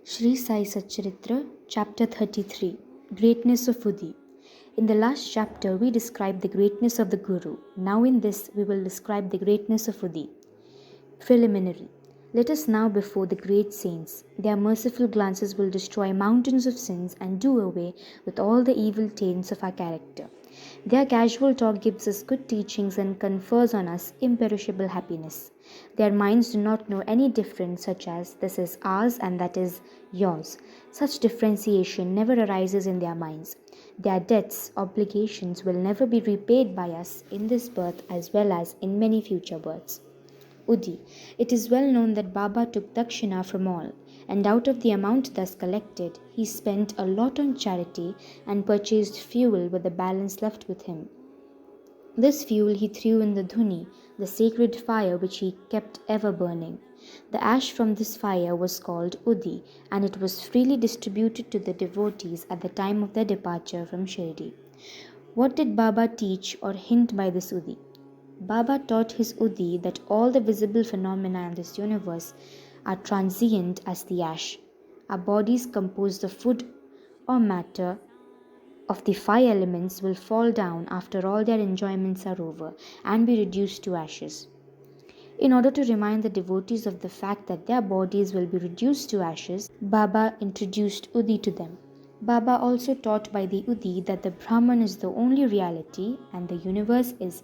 Shri Sai Satcharitra, Chapter 33, Greatness of Udi. In the last chapter, we described the greatness of the Guru. Now in this, we will describe the greatness of Udi. Preliminary. Let us now before the great saints. Their merciful glances will destroy mountains of sins and do away with all the evil taints of our character. Their casual talk gives us good teachings and confers on us imperishable happiness. Their minds do not know any difference, such as this is ours and that is yours. Such differentiation never arises in their minds. Their debts, obligations will never be repaid by us in this birth as well as in many future births. Udi. It is well known that Baba took dakshina from all, and out of the amount thus collected, he spent a lot on charity and purchased fuel with the balance left with him. This fuel he threw in the dhuni, the sacred fire which he kept ever burning. The ash from this fire was called Udi, and it was freely distributed to the devotees at the time of their departure from Shirdi. What did Baba teach or hint by this Udi? Baba taught his Udi that all the visible phenomena in this universe are transient as the ash. Our bodies composed of food or matter of the five elements will fall down after all their enjoyments are over and be reduced to ashes. In order to remind the devotees of the fact that their bodies will be reduced to ashes, Baba introduced Udi to them. Baba also taught by the Udi that the Brahman is the only reality and the universe is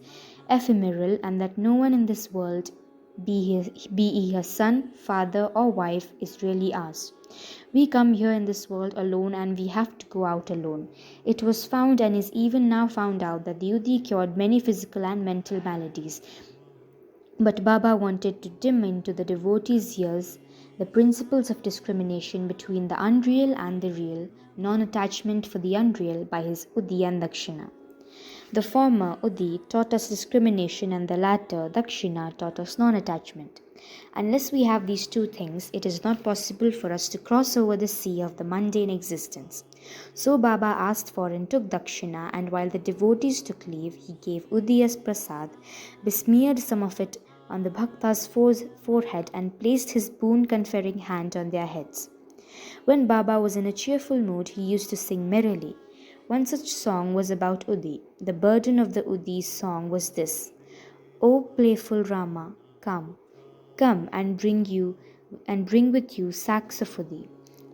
ephemeral and that no one in this world, be he her son, father or wife, is really ours. We come here in this world alone and we have to go out alone. It was found and is even now found out that the Udi cured many physical and mental maladies. But Baba wanted to dim into the devotees' ears the principles of discrimination between the unreal and the real, non-attachment for the unreal by his Udi and Dakshina. The former, Udi, taught us discrimination and the latter, Dakshina, taught us non-attachment. Unless we have these two things, it is not possible for us to cross over the sea of the mundane existence. So Baba asked for and took Dakshina, and while the devotees took leave, he gave Udi as prasad, besmeared some of it on the bhakta's forehead and placed his boon-conferring hand on their heads. When Baba was in a cheerful mood, he used to sing merrily. One such song was about Udi. The burden of the Udi's song was this: O playful Rama, come and bring with you sacks of Udi.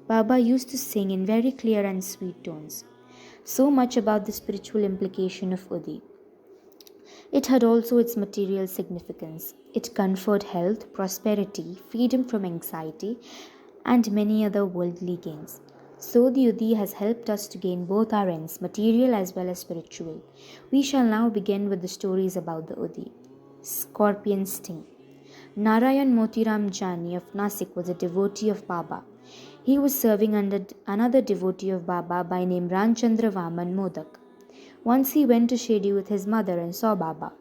Baba used to sing in very clear and sweet tones. So much about the spiritual implication of Udi. It had also its material significance. It conferred health, prosperity, freedom from anxiety, and many other worldly gains. So the Udi has helped us to gain both our ends, material as well as spiritual. We shall now begin with the stories about the Udi. Scorpion sting. Narayan Motiram Jani of Nasik was a devotee of Baba. He was serving under another devotee of Baba by name Ramchandra Vaman Modak. Once he went to Shirdi with his mother and saw Baba.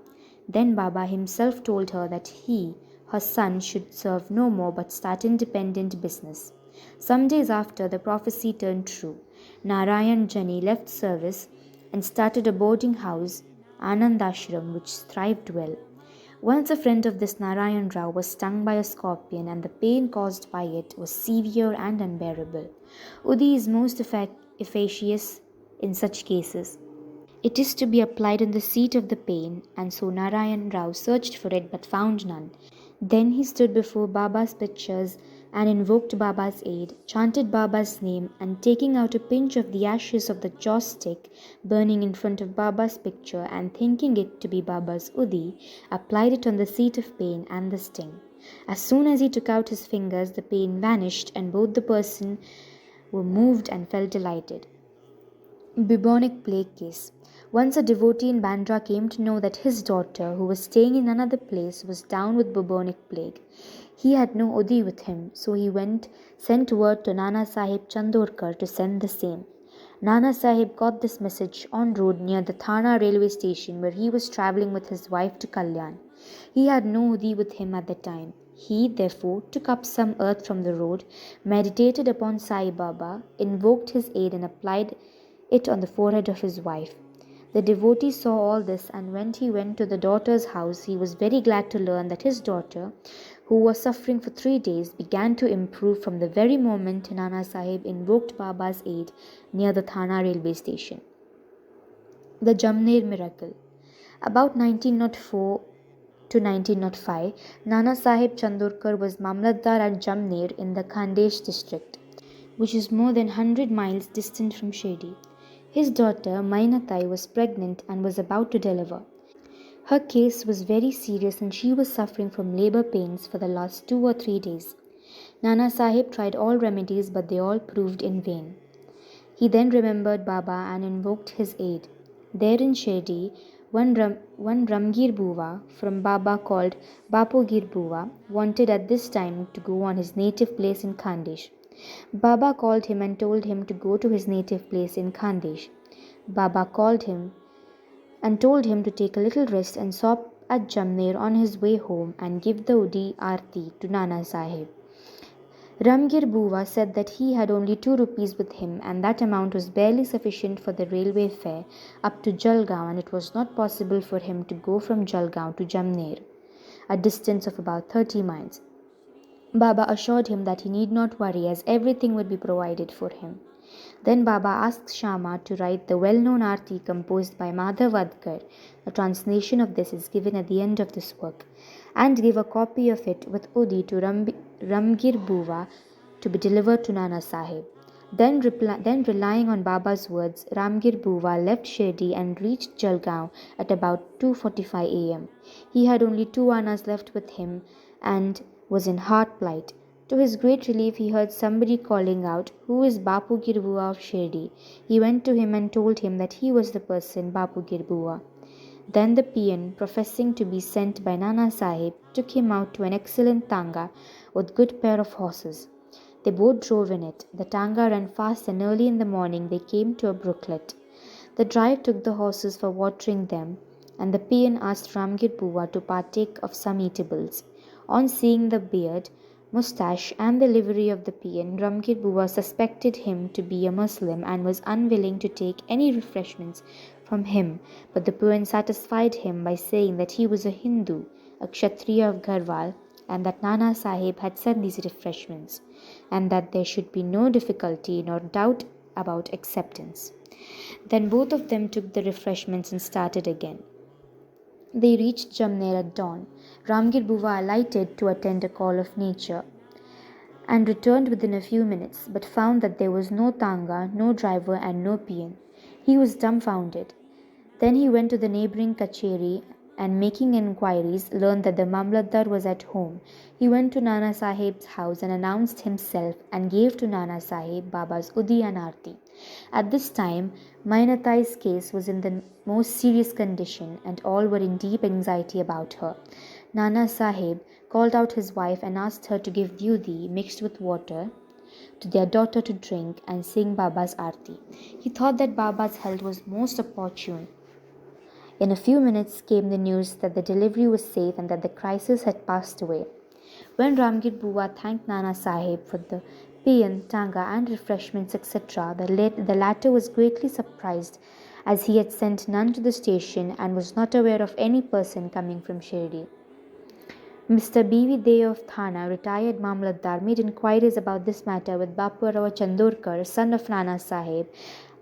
Then Baba himself told her that he, her son, should serve no more but start independent business. Some days after, the prophecy turned true. Narayan Jani left service and started a boarding house, Anandashram, which thrived well. Once a friend of this Narayanarao was stung by a scorpion and the pain caused by it was severe and unbearable. Udi is most efficacious in such cases. It is to be applied on the seat of the pain, and so Narayanarao searched for it but found none. Then he stood before Baba's pictures and invoked Baba's aid, chanted Baba's name, and taking out a pinch of the ashes of the joss stick burning in front of Baba's picture and thinking it to be Baba's Udi, applied it on the seat of pain and the sting. As soon as he took out his fingers, the pain vanished and both the person were moved and felt delighted. Bubonic plague case. Once a devotee in Bandra came to know that his daughter, who was staying in another place, was down with bubonic plague. He had no Udi with him, so he sent word to Nana Sahib Chandorkar to send the same. Nana Sahib got this message on road near the Thana railway station where he was travelling with his wife to Kalyan. He had no Udi with him at the time. He, therefore, took up some earth from the road, meditated upon Sai Baba, invoked his aid and applied it on the forehead of his wife. The devotee saw all this, and when he went to the daughter's house, he was very glad to learn that his daughter, who was suffering for 3 days, began to improve from the very moment Nana Sahib invoked Baba's aid near the Thana railway station. The Jamner miracle. About 1904 to 1905, Nana Sahib Chandorkar was Mamlatdar at Jamner in the Khandesh district, which is more than 100 miles distant from Shirdi. His daughter, Mainatai, was pregnant and was about to deliver. Her case was very serious and she was suffering from labor pains for the last 2 or 3 days. Nana Sahib tried all remedies, but they all proved in vain. He then remembered Baba and invoked his aid. There in Shirdi, one Ramgir Buva from Baba called Bapugir Buva wanted at this time to go on his native place in Khandesh. Baba called him and told him to go to his native place in Khandesh. Baba called him and told him to take a little rest and stop at Jamner on his way home and give the Udi Arti to Nana Sahib. Ramgir Buva said that he had only 2 rupees with him and that amount was barely sufficient for the railway fare up to Jalgaon, and it was not possible for him to go from Jalgaon to Jamner, a distance of about 30 miles. Baba assured him that he need not worry as everything would be provided for him. Then Baba asked Shama to write the well-known arti composed by Madhav Adkar. A translation of this is given at the end of this work, and give a copy of it with Udi to Ramgir Buva to be delivered to Nana Sahib. Then relying on Baba's words, Ramgir Buva left Shirdi and reached Jalgaon at about 2:45 a.m. He had only 2 annas left with him and was in heart plight. To his great relief, he heard somebody calling out, "Who is Bapu Girbua of Shirdi?" He went to him and told him that he was the person, Bapu Girbua. Then the peon, professing to be sent by Nana Sahib, took him out to an excellent tanga with good pair of horses. They both drove in it. The tanga ran fast and early in the morning they came to a brooklet. The driver took the horses for watering them, and the peon asked Ramgir Buva to partake of some eatables. On seeing the beard, moustache and the livery of the peon, Ramgir Buva suspected him to be a Muslim and was unwilling to take any refreshments from him, but the peon satisfied him by saying that he was a Hindu, a Kshatriya of Garhwal, and that Nana Sahib had sent these refreshments, and that there should be no difficulty nor doubt about acceptance. Then both of them took the refreshments and started again. They reached Jamner at dawn. Ramgir Buva alighted to attend a call of nature and returned within a few minutes, but found that there was no tanga, no driver, and no peon. He was dumbfounded. Then he went to the neighboring kacheri and, making inquiries, learned that the Mamlatdar was at home. He went to Nana Sahib's house and announced himself and gave to Nana Sahib Baba's Udi and Arti. At this time, Mainatai's case was in the most serious condition and all were in deep anxiety about her. Nana Sahib called out his wife and asked her to give Dyudi mixed with water to their daughter to drink and sing Baba's Arti. He thought that Baba's health was most opportune. In a few minutes came the news that the delivery was safe and that the crisis had passed away. When Ramgir Buva thanked Nana Sahib for the peon, tanga and refreshments etc., the latter was greatly surprised as he had sent none to the station and was not aware of any person coming from Shirdi. Mr. B.V. Dey of Thana, retired Mamlatdar, made inquiries about this matter with Bapurao Chandorkar, son of Nana Sahib,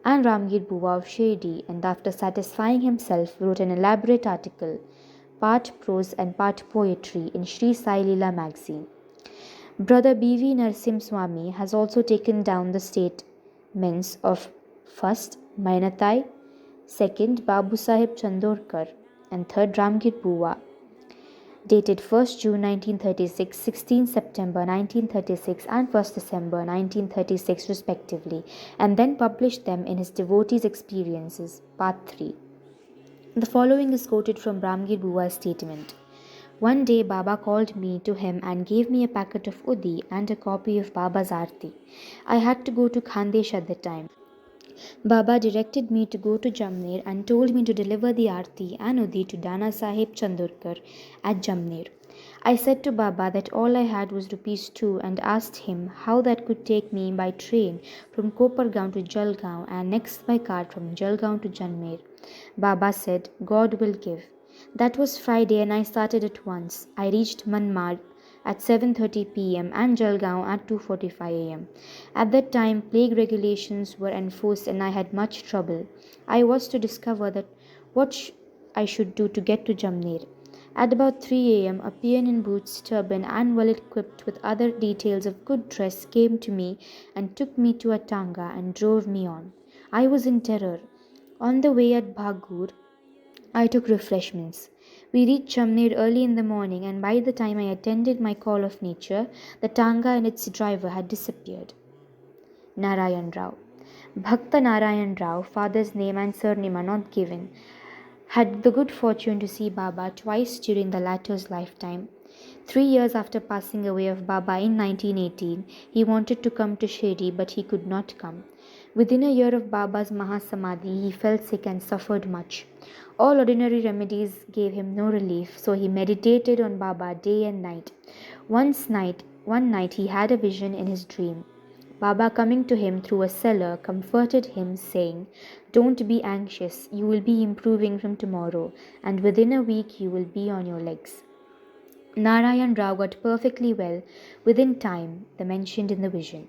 and Ramgir Buva of Shirdi, and after satisfying himself wrote an elaborate article, part prose and part poetry, in Shri Sai Leela magazine. Brother B.V. Narsim Swami has also taken down the statements of first Mainatai, second Babusaheb Chandorkar, and third Ramgir Buva, dated 1st June 1936, 16 September 1936 and 1st December 1936 respectively, and then published them in his Devotees' Experiences, Part 3. The following is quoted from Ramgir Buva's statement. One day Baba called me to him and gave me a packet of Udi and a copy of Baba's Arti. I had to go to Khandesh at the time. Baba directed me to go to Jamner and told me to deliver the Arti and Udi to Nana Sahib Chandorkar at Jamner. I said to Baba that all I had was ₹2 and asked him how that could take me by train from Kopargaon to Jalgaon and next by cart from Jalgaon to Jamner. Baba said, God will give. That was Friday and I started at once. I reached Manmad at 7:30 p.m. and Jalgaon at 2:45 a.m. At that time, plague regulations were enforced and I had much trouble. I was to discover that I should do to get to Jamner. At about 3 a.m., a peon in boots, turban, and well equipped with other details of good dress came to me and took me to a tanga and drove me on. I was in terror. On the way at Bhagur, I took refreshments. We reached Jamner early in the morning, and by the time I attended my call of nature, the tanga and its driver had disappeared. Narayanarao. Bhakta Narayanarao, father's name and surname are not given, had the good fortune to see Baba twice during the latter's lifetime. 3 years after passing away of Baba in 1918, he wanted to come to Shirdi, but he could not come. Within a year of Baba's Mahasamadhi, he fell sick and suffered much. All ordinary remedies gave him no relief, so he meditated on Baba day and night. One night he had a vision in his dream. Baba, coming to him through a cellar, comforted him, saying, "Don't be anxious, you will be improving from tomorrow, and within a week you will be on your legs." Narayanarao got perfectly well within time, the mentioned in the vision.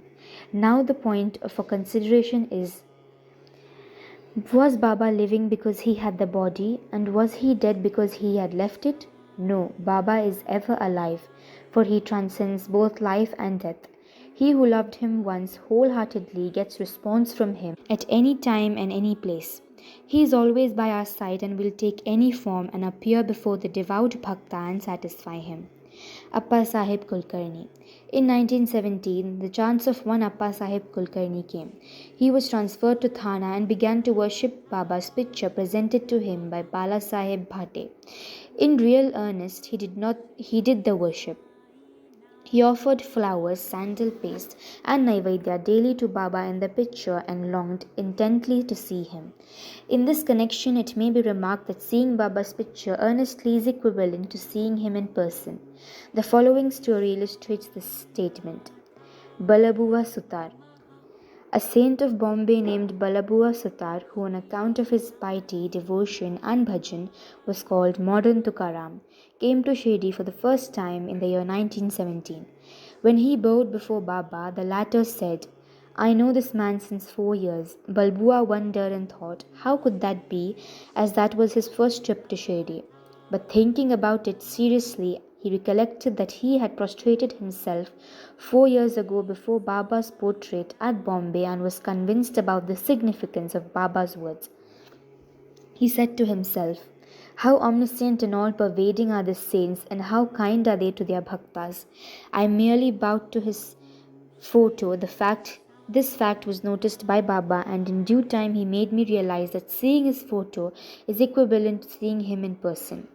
Now the point for consideration is, was Baba living because he had the body, and was he dead because he had left it? No, Baba is ever alive, for he transcends both life and death. He who loved him once wholeheartedly gets response from him at any time and any place. He is always by our side and will take any form and appear before the devout Bhakta and satisfy him. Appasaheb Kulkarni. In 1917, the chance of one Appasaheb Kulkarni came. He was transferred to Thana and began to worship Baba's picture presented to him by Balasaheb Bhate. In real earnest, he did the worship. He offered flowers, sandal paste, and Naivedya daily to Baba in the picture and longed intently to see him. In this connection, it may be remarked that seeing Baba's picture earnestly is equivalent to seeing him in person. The following story illustrates this statement. Balabuva Sutar. A saint of Bombay named Balabuva Sutar, who on account of his piety, devotion and bhajan was called Modern Tukaram, came to Shirdi for the first time in the year 1917. When he bowed before Baba, the latter said, "I know this man since 4 years." Balbua wondered and thought, how could that be, as that was his first trip to Shirdi? But thinking about it seriously, he recollected that he had prostrated himself 4 years ago before Baba's portrait at Bombay and was convinced about the significance of Baba's words. He said to himself, how omniscient and all-pervading are the saints, and how kind are they to their bhaktas. I merely bowed to his photo. This fact was noticed by Baba, and in due time he made me realize that seeing his photo is equivalent to seeing him in person.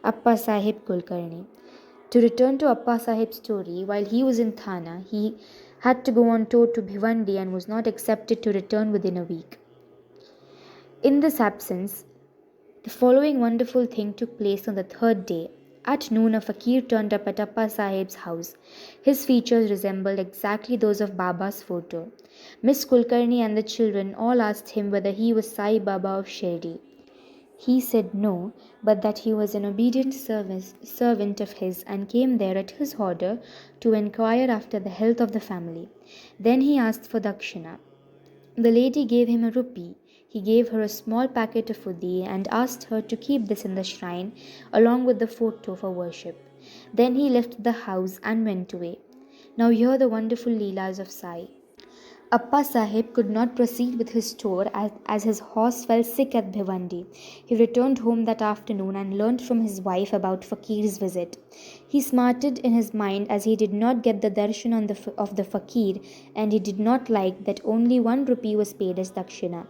Appasaheb Kulkarni. To return to Appasaheb's story, while he was in Thana, he had to go on tour to Bhiwandi and was not accepted to return within a week. In this absence, the following wonderful thing took place on the third day. At noon, a fakir turned up at Appasaheb's house. His features resembled exactly those of Baba's photo. Miss Kulkarni and the children all asked him whether he was Sai Baba of Shirdi. He said no, but that he was an obedient servant of his and came there at his order to inquire after the health of the family. Then he asked for dakshina. The lady gave him a rupee. He gave her a small packet of fudi and asked her to keep this in the shrine along with the photo for worship. Then he left the house and went away. Now hear the wonderful leelas of Sai. Appasaheb could not proceed with his tour as his horse fell sick at Bhiwandi. He returned home that afternoon and learnt from his wife about Fakir's visit. He smarted in his mind as he did not get the darshan of the Fakir, and he did not like that only 1 rupee was paid as dakshina.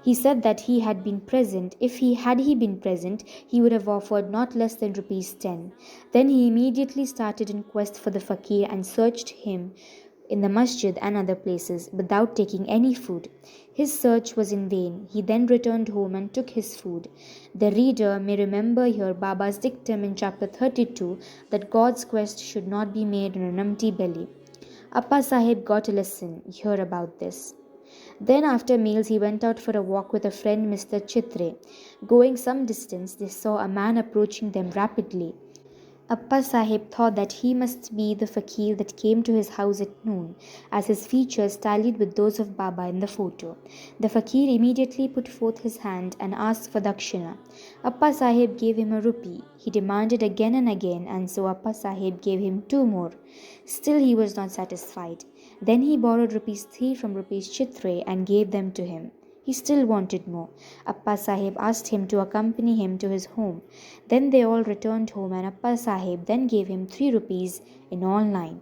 He said that he had been present. If he had been present, he would have offered not less than rupees 10. Then he immediately started in quest for the Fakir and searched him in the masjid and other places without taking any food. His search was in vain. He then returned home and took his food. The reader may remember here Baba's dictum in chapter 32 that God's quest should not be made on an empty belly. Appasaheb got a lesson here about this. Then after meals he went out for a walk with a friend, Mr. Chitre. Going some distance, they saw a man approaching them rapidly. Appasaheb thought that he must be the fakir that came to his house at noon, as his features tallied with those of Baba in the photo. The fakir immediately put forth his hand and asked for dakshina. Appasaheb gave him a rupee. He demanded again and again, and so Appasaheb gave him 2 more. Still he was not satisfied. Then he borrowed rupees 3 from rupees Chitre and gave them to him. He still wanted more. Appasaheb asked him to accompany him to his home. Then they all returned home, and Appasaheb then gave him 3 rupees, in all 9.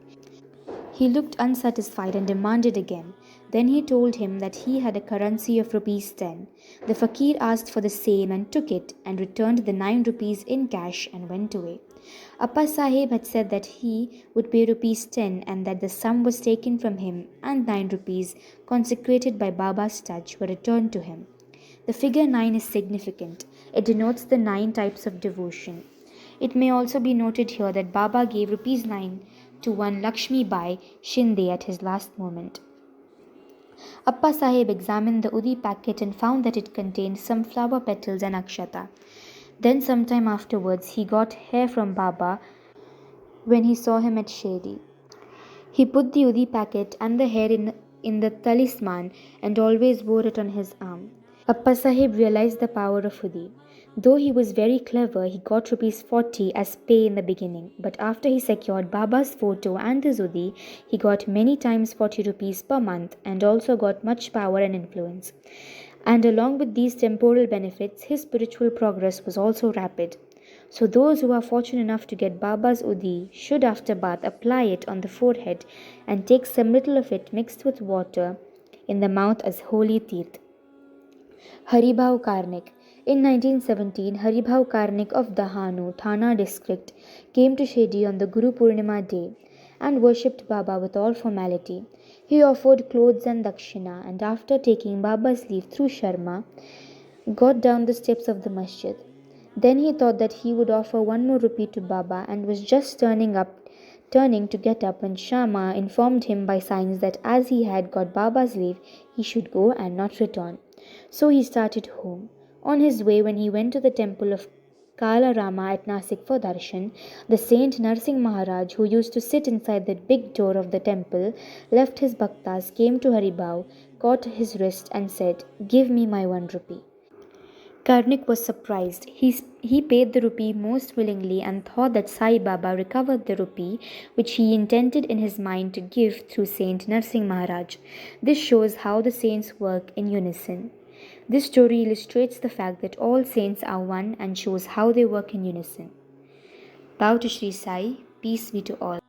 He looked unsatisfied and demanded again. Then he told him that he had a currency of rupees 10. The fakir asked for the same and took it, and returned the 9 rupees in cash and went away. Appasaheb had said that he would pay rupees 10 and that the sum was taken from him, and 9 rupees consecrated by Baba's touch were returned to him. The figure 9 is significant. It denotes the 9 types of devotion. It may also be noted here that Baba gave rupees 9 to one Lakshmi Bai Shinde at his last moment. Appasaheb examined the Udi packet and found that it contained some flower petals and akshata. Then sometime afterwards he got hair from Baba when he saw him at Shirdi. He put the Udi packet and the hair in the talisman and always wore it on his arm. Appasaheb realized the power of Udi. Though he was very clever, he got rupees 40 as pay in the beginning, but after he secured Baba's photo and the Udi, he got many times 40 rupees per month and also got much power and influence. And along with these temporal benefits, his spiritual progress was also rapid. So those who are fortunate enough to get Baba's Udi should after bath apply it on the forehead and take some little of it mixed with water in the mouth as holy teeth. Haribhau Karnik. In 1917, Haribhau Karnik of Dahanu, Thana district, came to Shirdi on the Guru Purnima day and worshipped Baba with all formality. He offered clothes and dakshina, and after taking Baba's leave through Sharma, got down the steps of the masjid. Then he thought that he would offer 1 more rupee to Baba and was just turning to get up when Shama informed him by signs that as he had got Baba's leave, he should go and not return. So he started home. On his way, when he went to the temple of Kala Rama at Nasik for darshan, the saint Narsingh Maharaj, who used to sit inside the big door of the temple, left his bhaktas, came to Haribhau, caught his wrist and said, "Give me my 1 rupee." Karnik was surprised. He paid the rupee most willingly and thought that Sai Baba recovered the rupee which he intended in his mind to give through Saint Narsingh Maharaj. This shows how the saints work in unison. This story illustrates the fact that all saints are one and shows how they work in unison. Bow to Shri Sai, peace be to all.